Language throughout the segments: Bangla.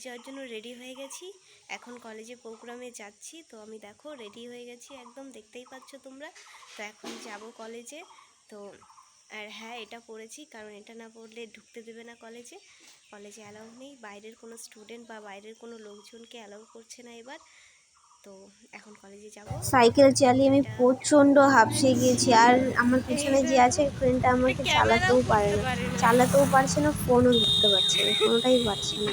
যাওয়ার জন্য রেডি হয়ে গেছি। এখন কলেজে প্রোগ্রামে যাচ্ছি। তো আমি দেখো রেডি হয়ে গেছি একদম, দেখতেই পাচ্ছ তোমরা। তো এখন যাব কলেজে। তো আর হ্যাঁ, এটা পড়েছি কারণ এটা না পড়লে ঢুকতে দেবে না কলেজে। কলেজে অ্যালাউ নেই, বাইরের কোনো স্টুডেন্ট বা বাইরের কোনো লোকজনকে অ্যালাউ করছে না এবার। তো এখন কলেজে যাব। সাইকেল চালিয়ে আমি প্রচণ্ড হাঁপিয়ে গিয়েছি। আর আমার পিছনে যে আছে ফ্রেন্ডটা আমাকে চালাতেও পারছে না, ফোনও ধরতে পারছে না, কোনোটাই পারছে না।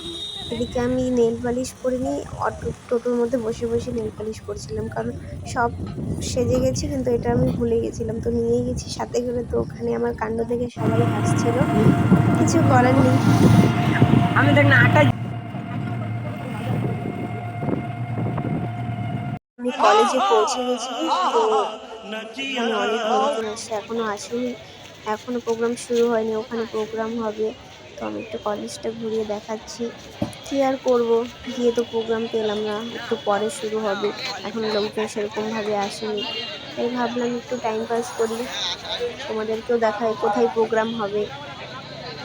এদিকে আমি নেল পালিশ করিনি, টোটোর মধ্যে বসে বসে নেল পালিশ করছিলাম, কারণ সব সেজে গেছি কিন্তু এটা আমি ভুলে গেছিলাম। তো নিয়ে গেছি সাথে করে। তো ওখানে আমার কাণ্ড দেখে সবাই হাসছিল, কিছু করার নেই। আমি দেখ না আটা আমি কলেজে পৌঁছে গেছি। তো এখানে অনেক লোকজন আসছে, এখনো আসেনি, এখনো প্রোগ্রাম শুরু হয়নি, ওখানে প্রোগ্রাম হবে। তো আমি একটু কলেজটা ঘুরিয়ে দেখাচ্ছি। কি আর করবো, গিয়ে তো প্রোগ্রাম পেলাম না, একটু পরে শুরু হবে, এখনো লোকজন সেরকমভাবে আসেনি। তাই ভাবলাম একটু টাইম পাস করি, তোমাদেরকেও দেখাই কোথায় প্রোগ্রাম হবে।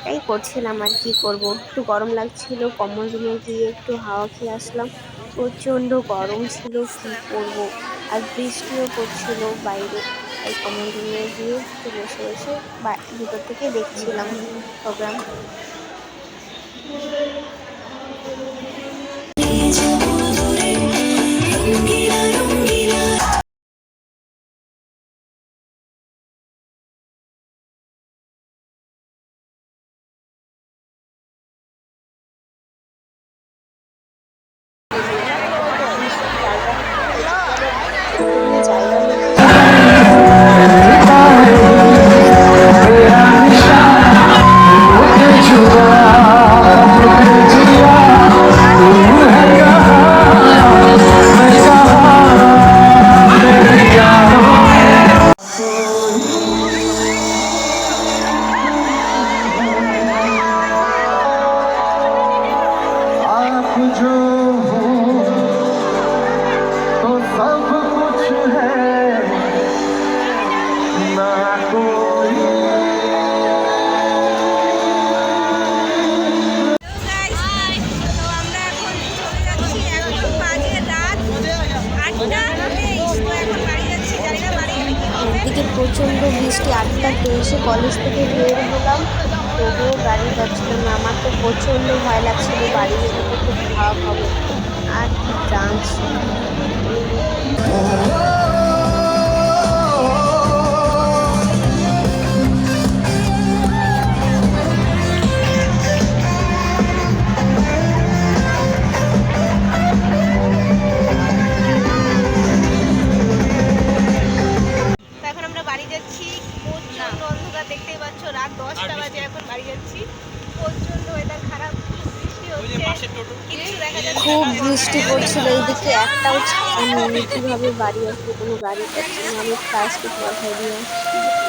তাই করছিলাম, আর কি করব। একটু গরম লাগছিল, কমন রুমে গিয়ে একটু হাওয়া খেয়ে আসলাম। প্রচণ্ড গরম ছিল, কি করব। আর বৃষ্টিও পড়ছিল বাইরে। তাই কমন রুমে গিয়ে একটু বসে বসে ভিতর থেকে দেখছিলাম প্রোগ্রাম। একদিকে প্রচণ্ড বৃষ্টি, 8:23 কলেজ থেকে বের হলাম, তবুও গাড়ি যাচ্ছিল না। আমার তো প্রচণ্ড ভয় লাগছিল বাড়ি যেতে, খুব খাওয়া খাবো। আর কি ডান্স! দেখতেই পাচ্ছ রাত 10টা বাজে, এখন বাড়ি যাচ্ছি। প্রচন্ড ওয়েদার খারাপ, বৃষ্টি হচ্ছে, কিছু দেখা যাচ্ছে। খুব বৃষ্টি পড়ছিল, এইদিকে একটাও ছাতা নিয়ে কিভাবে বাড়ি আসবো, কোনো গাড়ি পাচ্ছি না। আমি ফার্স্টে পৌঁছায় দিয়ে আসছি।